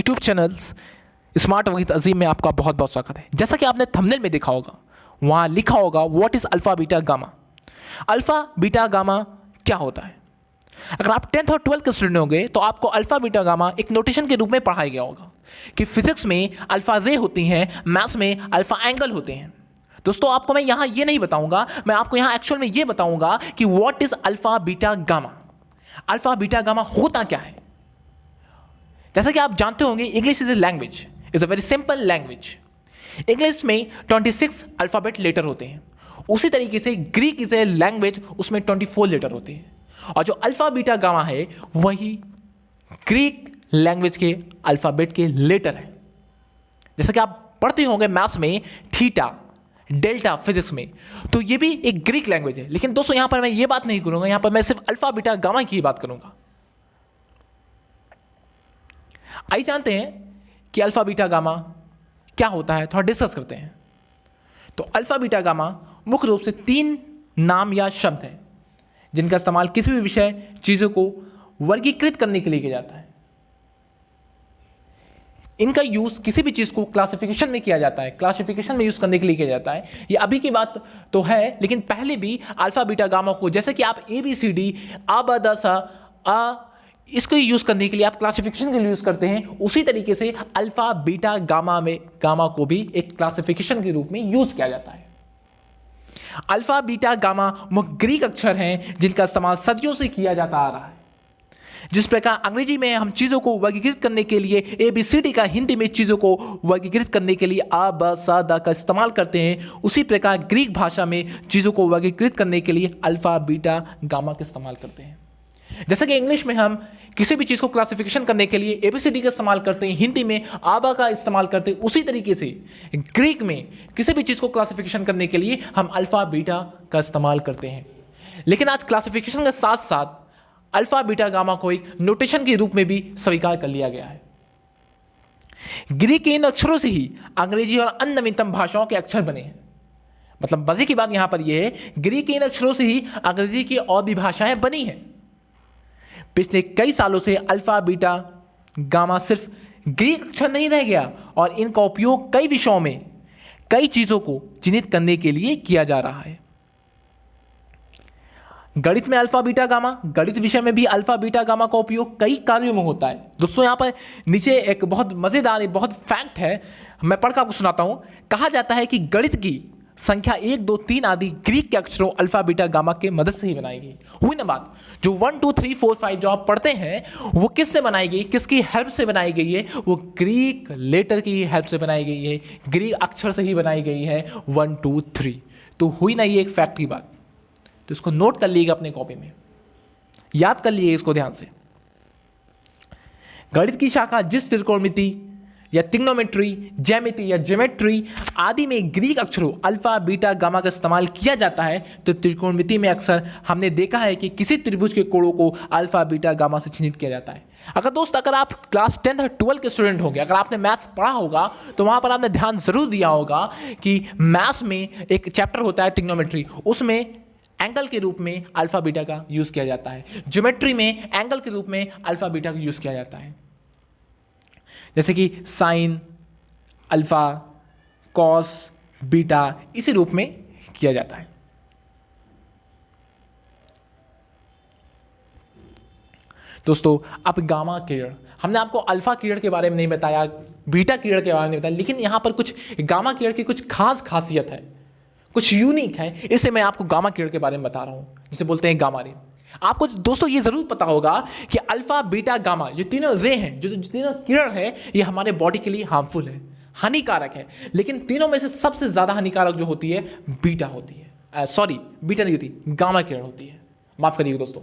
YouTube channels smart with अजीम में आपका बहुत बहुत स्वागत है। जैसा कि आपने थंबनेल में देखा होगा, वहाँ लिखा होगा what is alpha beta gamma. Alpha beta gamma क्या होता है? अगर आप 10th और 12th के स्टूडेंट होंगे तो आपको अल्फ़ा बीटा गामा एक नोटेशन के रूप में पढ़ाया गया होगा कि फिजिक्स में अल्फ़ा रे होती हैं, मैथ्स में अल्फ़ा एंगल होते हैं। दोस्तों, आपको मैं यहाँ ये नहीं बताऊंगा, मैं आपको यहाँ एक्चुअल में ये बताऊंगा कि what is alpha beta gamma. Alpha beta gamma होता क्या है? जैसा कि आप जानते होंगे, English is a language, is a very simple language. English में 26 अल्फ़ाबेट लेटर होते हैं। उसी तरीके से ग्रीक इज ए लैंग्वेज, उसमें 24 लेटर होते हैं। और जो अल्फ़ा बीटा गामा है वही ग्रीक लैंग्वेज के अल्फ़ाबेट के लेटर है। जैसा कि आप पढ़ते होंगे मैथ्स में थीटा, डेल्टा फिजिक्स में, तो ये भी एक ग्रीक लैंग्वेज है। लेकिन दोस्तों, यहां पर मैं ये बात नहीं करूंगा, यहां पर मैं सिर्फ अल्फ़ा बीटा गामा की ही बात करूंगा। आइए जानते हैं कि अल्फ़ा बीटा गामा क्या होता है, थोड़ा डिस्कस करते हैं। तो अल्फ़ा बीटा गामा मुख्य रूप से 3 नाम या शब्द हैं जिनका इस्तेमाल किसी भी विषय चीज़ों को वर्गीकृत करने के लिए किया जाता है। इनका यूज़ किसी भी चीज़ को क्लासिफिकेशन में किया जाता है, क्लासिफिकेशन में यूज़ करने के लिए किया जाता है। ये अभी की बात तो है, लेकिन पहले भी अल्फ़ा बीटा गामा को, जैसे कि आप ABCD अ ब द स अ, इसको यूज़ करने के लिए आप क्लासिफिकेशन के लिए यूज़ करते हैं, उसी तरीके से अल्फ़ा बीटा गामा में गामा को भी एक क्लासिफिकेशन के रूप में यूज़ किया जाता है। अल्फ़ा बीटा गामा मुख्य ग्रीक अक्षर हैं जिनका इस्तेमाल सदियों से किया जाता आ रहा है। जिस प्रकार अंग्रेजी में हम चीज़ों को वर्गीकृत करने के लिए ABCD का हिंदी में चीज़ों को वर्गीकृत करने के लिए अ ब स द का इस्तेमाल करते हैं, उसी प्रकार ग्रीक भाषा में चीज़ों को वर्गीकृत करने के लिए अल्फ़ा बीटा गामा का इस्तेमाल करते हैं। जैसे कि इंग्लिश में हम किसी भी चीज़ को क्लासिफिकेशन करने के लिए ABCD का इस्तेमाल करते हैं, हिंदी में आबा का इस्तेमाल करते हैं, उसी तरीके से ग्रीक में किसी भी चीज़ को क्लासिफिकेशन करने के लिए हम अल्फ़ा बीटा का इस्तेमाल करते हैं। लेकिन आज क्लासिफिकेशन के साथ साथ अल्फ़ा बीटा गामा को एक नोटेशन के रूप में भी स्वीकार कर लिया गया है। ग्रीक के इन अक्षरों से ही अंग्रेजी और अन्य नवीनतम भाषाओं के अक्षर बने हैं। मतलब मजे की बात यहां पर यह है, ग्रीक के इन अक्षरों से ही अंग्रेजी की और भी भाषाएं बनी हैं। पिछले कई सालों से अल्फ़ा बीटा गामा सिर्फ ग्रीक अक्षर नहीं रह गया और इनका उपयोग कई विषयों में कई चीज़ों को चिन्हित करने के लिए किया जा रहा है। गणित में अल्फ़ा बीटा गामा, गणित विषय में भी अल्फ़ा बीटा गामा का उपयोग कई कार्यों में होता है। दोस्तों, यहाँ पर नीचे एक बहुत मज़ेदार, बहुत फैक्ट है, मैं पढ़कर आपको सुनाता हूँ। कहा जाता है कि गणित की संख्या 1, 2, 3 आदि ग्रीक के अक्षरों अल्फ़ा बीटा गामा के मदद से ही बनाई गई। हुई ना बात? जो 1, 2, 3, 4, 5 जो आप पढ़ते हैं वो किससे बनाई गई, किसकी हेल्प से बनाई गई है? वो ग्रीक लेटर की हेल्प से बनाई गई है, ग्रीक अक्षर से ही बनाई गई है। 1, 2, 3। तो हुई ना ये एक फैक्ट की बात? तो इसको नोट कर लीजिएगा अपने कॉपी में, याद कर लीजिए इसको ध्यान से। गणित की शाखा जिस त्रिकोणमिति या ट्रिग्नोमेट्री, ज्यामिति या ज्योमेट्री आदि में ग्रीक अक्षरों अल्फा बीटा गामा का इस्तेमाल किया जाता है, तो त्रिकोणमिति में अक्सर हमने देखा है कि किसी त्रिभुज के कोणों को अल्फा बीटा गामा से चिन्हित किया जाता है। अगर आप क्लास 10 और 12 के स्टूडेंट होंगे, अगर आपने मैथ्स पढ़ा होगा तो वहां पर आपने ध्यान जरूर दिया होगा कि मैथ्स में एक चैप्टर होता है ट्रिग्नोमेट्री, उसमें एंगल के रूप में अल्फा बीटा का यूज किया जाता है। ज्योमेट्री में एंगल के रूप में अल्फा बीटा का यूज किया जाता है, जैसे कि साइन, अल्फा, कॉस, बीटा, इसी रूप में किया जाता है। दोस्तों, अब गामा किरण, हमने आपको अल्फा किरण के बारे में नहीं बताया, बीटा किरण के बारे में नहीं बताया, लेकिन यहां पर कुछ गामा किरण की कुछ खास खासियत है, कुछ यूनिक है, इसलिए मैं आपको गामा किरण के बारे में बता रहा हूं, जिसे बोलते हैं गामा रे। आपको दोस्तों ये जरूर पता होगा कि अल्फा बीटा गामा ये तीनों रे हैं, जो तीनों किरण है, ये हमारे बॉडी के लिए हार्मफुल है, हानिकारक है। लेकिन तीनों में से सबसे ज्यादा हानिकारक जो होती है बीटा होती है, सॉरी बीटा नहीं होती, गामा किरण होती है, माफ करिएगा दोस्तों।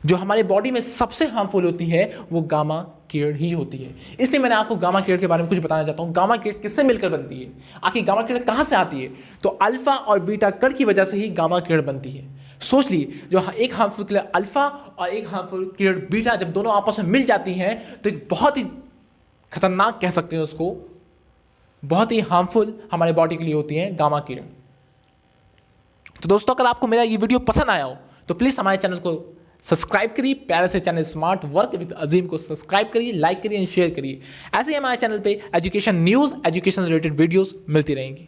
जो हमारे बॉडी में सबसे हार्मफुल होती है वो गामा किरण ही होती है। इसलिए मैंने आपको गामा किरण के बारे में कुछ बताना चाहता हूं। गामा किरण किससे मिलकर बनती है, आखिर गामा किरण कहां से आती है? तो अल्फा और बीटा कण की वजह से ही गामा किरण बनती है। सोच ली, जो एक हार्मफुल किरण अल्फा और एक हार्मफुल किरण बीटा जब दोनों आपस में मिल जाती हैं तो एक बहुत ही खतरनाक कह सकते हैं उसको, बहुत ही हार्मफुल हमारे बॉडी के लिए होती है गामा किरण। तो दोस्तों, अगर आपको मेरा ये वीडियो पसंद आया हो तो प्लीज हमारे चैनल को सब्सक्राइब करिए, प्यारे से चैनल स्मार्ट वर्क विद अजीम को सब्सक्राइब करिए, लाइक करिए, शेयर करिए। ऐसे ही हमारे चैनल पे education news, education related videos मिलती रहेंगी।